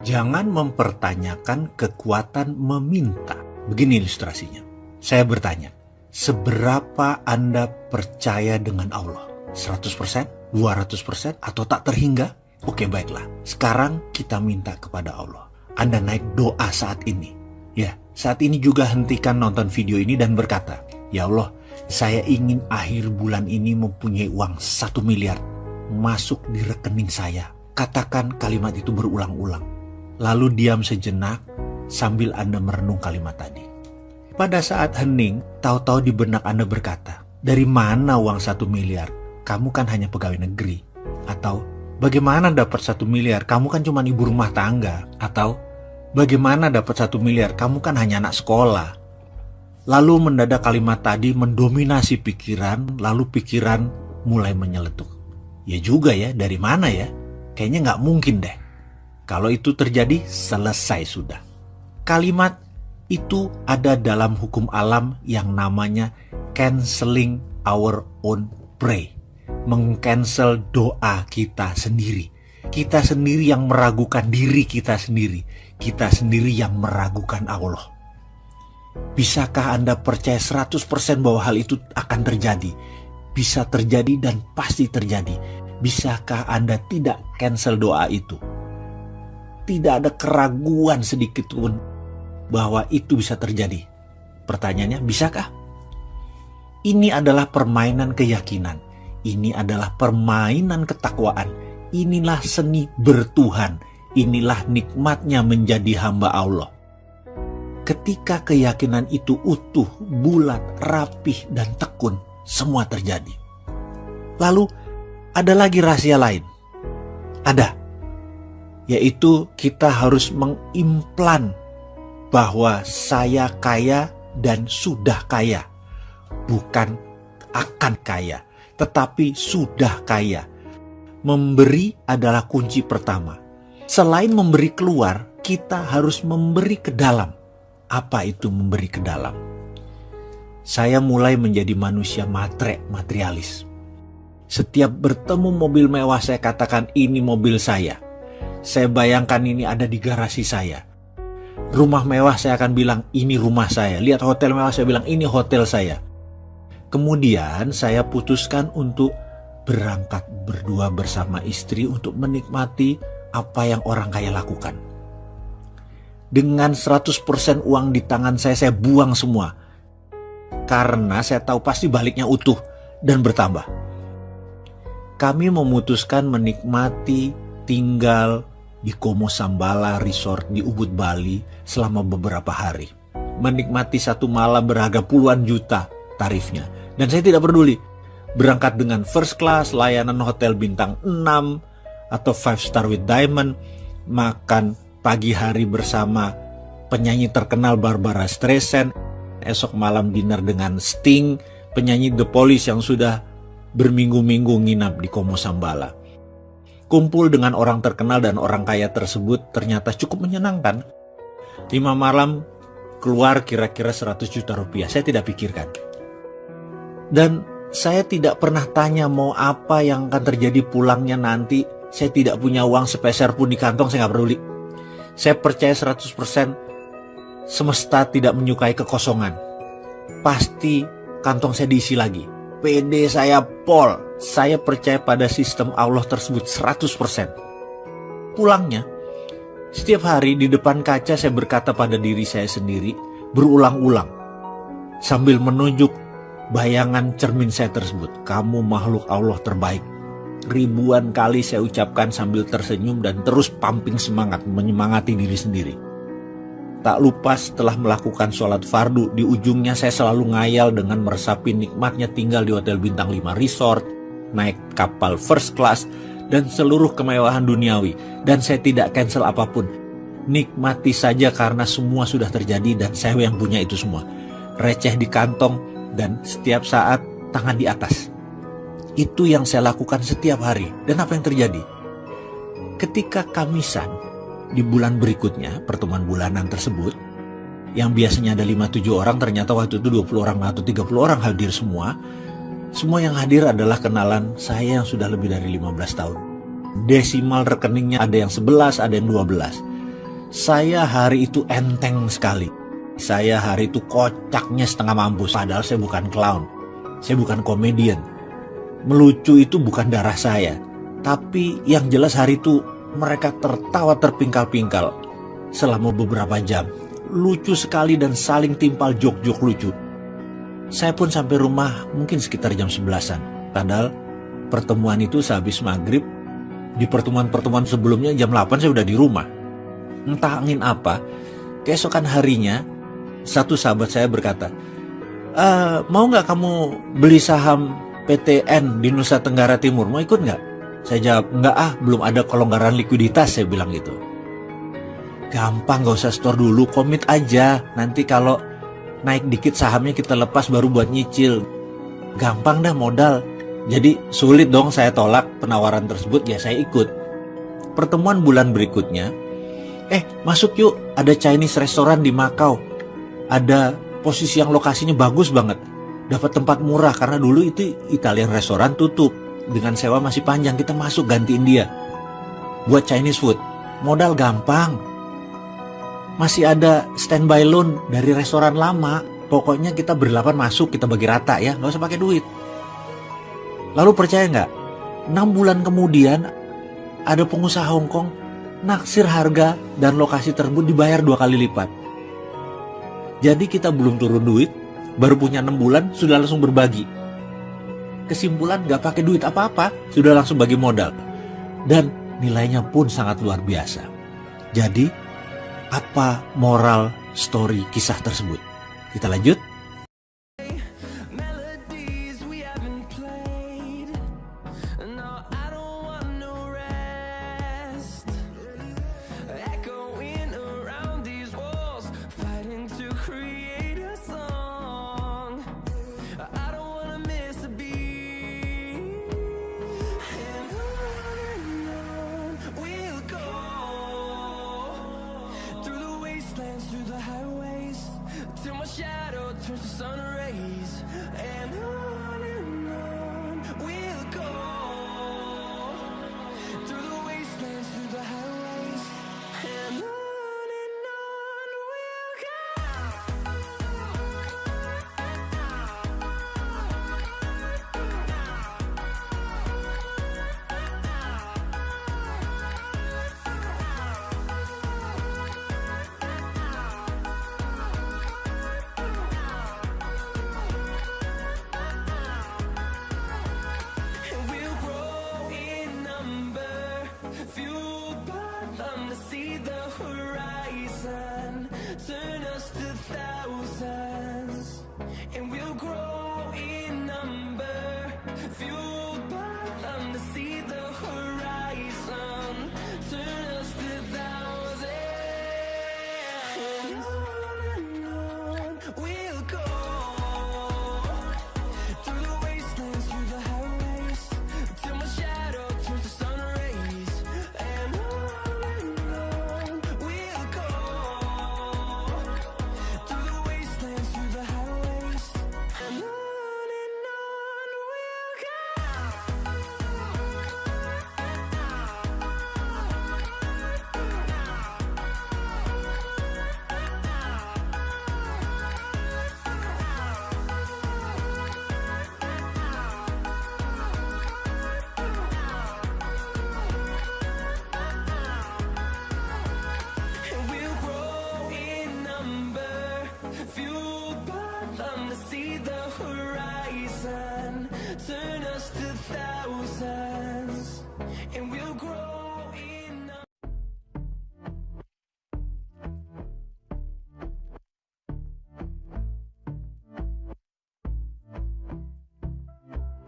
Jangan mempertanyakan kekuatan meminta. Begini ilustrasinya. Saya bertanya, seberapa Anda percaya dengan Allah? 100%? 200%? Atau tak terhingga? Oke, baiklah. Sekarang kita minta kepada Allah. Anda naik doa saat ini. Ya, saat ini juga hentikan nonton video ini dan berkata, ya Allah, saya ingin akhir bulan ini mempunyai uang 1 miliar masuk di rekening saya. Katakan kalimat itu berulang-ulang. Lalu diam sejenak sambil Anda merenung kalimat tadi. Pada saat hening, tahu-tahu di benak Anda berkata, dari mana uang 1 miliar? Kamu kan hanya pegawai negeri. Atau, bagaimana dapat 1 miliar? Kamu kan cuma ibu rumah tangga. Atau, bagaimana dapat 1 miliar? Kamu kan hanya anak sekolah. Lalu mendadak kalimat tadi mendominasi pikiran, lalu pikiran mulai menyeletuk. Ya juga ya, dari mana ya? Kayaknya nggak mungkin deh. Kalau itu terjadi, selesai sudah. Kalimat itu ada dalam hukum alam yang namanya canceling our own pray. Meng-cancel doa kita sendiri. Kita sendiri yang meragukan diri kita sendiri. Kita sendiri yang meragukan Allah. Bisakah Anda percaya 100% bahwa hal itu akan terjadi? Bisa terjadi dan pasti terjadi. Bisakah Anda tidak cancel doa itu? Tidak ada keraguan sedikit pun bahwa itu bisa terjadi. Pertanyaannya, bisakah? Ini adalah permainan keyakinan. Ini adalah permainan ketakwaan. Inilah seni bertuhan. Inilah nikmatnya menjadi hamba Allah. Ketika keyakinan itu utuh, bulat, rapih, dan tekun, semua terjadi. Lalu, ada lagi rahasia lain. Ada. Yaitu kita harus mengimplan bahwa saya kaya dan sudah kaya. Bukan akan kaya, tetapi sudah kaya. Memberi adalah kunci pertama. Selain memberi keluar, kita harus memberi ke dalam. Apa itu memberi ke dalam? Saya mulai menjadi manusia materialis. Setiap bertemu mobil mewah saya katakan ini mobil saya. Saya bayangkan ini ada di garasi saya. Rumah mewah saya akan bilang ini rumah saya. Lihat hotel mewah saya bilang ini hotel saya. Kemudian saya putuskan untuk berangkat berdua bersama istri untuk menikmati apa yang orang kaya lakukan. Dengan 100% uang di tangan saya buang semua. Karena saya tahu pasti baliknya utuh dan bertambah. Kami memutuskan menikmati tinggal di Como Sambala Resort di Ubud, Bali selama beberapa hari. Menikmati satu malam berharga puluhan juta tarifnya. Dan saya tidak peduli. Berangkat dengan first class, layanan hotel bintang 6 atau 5 star with diamond, makan pagi hari bersama penyanyi terkenal Barbara Streisand, esok malam dinner dengan Sting, penyanyi The Police yang sudah berminggu-minggu nginap di Como Sambala. Kumpul dengan orang terkenal dan orang kaya tersebut ternyata cukup menyenangkan. 5 malam keluar kira-kira 100 juta rupiah, saya tidak pikirkan. Dan saya tidak pernah tanya mau apa yang akan terjadi pulangnya nanti. Saya tidak punya uang sepeser pun di kantong, saya nggak peduli. Saya percaya 100% semesta tidak menyukai kekosongan. Pasti kantong saya diisi lagi. PD saya pol. Saya percaya pada sistem Allah tersebut 100%. Pulangnya, setiap hari di depan kaca saya berkata pada diri saya sendiri berulang-ulang sambil menunjuk bayangan cermin saya tersebut. Kamu makhluk Allah terbaik. Ribuan kali saya ucapkan sambil tersenyum dan terus pumping semangat, menyemangati diri sendiri. Tak lupa setelah melakukan sholat fardu, di ujungnya saya selalu ngayal dengan meresapi nikmatnya tinggal di hotel bintang 5 resort, naik kapal first class, dan seluruh kemewahan duniawi. Dan saya tidak cancel apapun. Nikmati saja karena semua sudah terjadi dan saya yang punya itu semua. Receh di kantong dan setiap saat tangan di atas. Itu yang saya lakukan setiap hari. Dan apa yang terjadi? Ketika Kamisan, di bulan berikutnya, pertemuan bulanan tersebut, yang biasanya ada 5-7 orang, ternyata waktu itu 20 orang atau 30 orang hadir semua. Semua yang hadir adalah kenalan saya yang sudah lebih dari 15 tahun. Desimal rekeningnya ada yang 11, ada yang 12. Saya hari itu enteng sekali. Saya hari itu kocaknya setengah mampus. Padahal saya bukan clown. Saya bukan komedian. Melucu itu bukan darah saya. Tapi yang jelas hari itu mereka tertawa terpingkal-pingkal selama beberapa jam. Lucu sekali dan saling timpal jok-jok lucu. Saya pun sampai rumah mungkin sekitar jam 11-an. Padahal pertemuan itu sehabis maghrib. Di pertemuan-pertemuan sebelumnya jam 8 saya udah di rumah. Entah angin apa, keesokan harinya satu sahabat saya berkata, mau nggak kamu beli saham PTN di Nusa Tenggara Timur, mau ikut nggak? Saya jawab, nggak belum ada kelonggaran likuiditas, saya bilang gitu. Gampang, gak usah store dulu, komit aja, nanti kalau naik dikit sahamnya kita lepas baru buat nyicil. Gampang dah modal. Jadi sulit dong saya tolak penawaran tersebut, ya saya ikut. Pertemuan bulan berikutnya, masuk yuk, ada Chinese restoran di Macau. Ada posisi yang lokasinya bagus banget. Dapat tempat murah karena dulu itu Italian restoran tutup. Dengan sewa masih panjang, kita masuk gantiin dia. Buat Chinese food, modal gampang. Masih ada standby loan dari restoran lama. Pokoknya kita berdelapan masuk, kita bagi rata ya, gak usah pakai duit. Lalu percaya nggak? 6 bulan kemudian ada pengusaha Hong Kong naksir harga dan lokasi tersebut dibayar 2 kali lipat. Jadi kita belum turun duit, baru punya 6 bulan sudah langsung berbagi. Kesimpulan nggak pakai duit apa-apa, sudah langsung bagi modal. Dan nilainya pun sangat luar biasa. Jadi apa moral story kisah tersebut? Kita lanjut. Through the highways till my shadow turns to sun rays, and on we'll go through the wastelands, through the highways, and on we'll go. Fueled by them to see the horizon, turn us to thousands, and we'll grow in number. Fueled by them to see the horizon, turn us to thousands, and on we'll go through the wastelands, through the highways, till my shadow turns to sun rays. Fueled by them to see the horizon, turn us to thousands.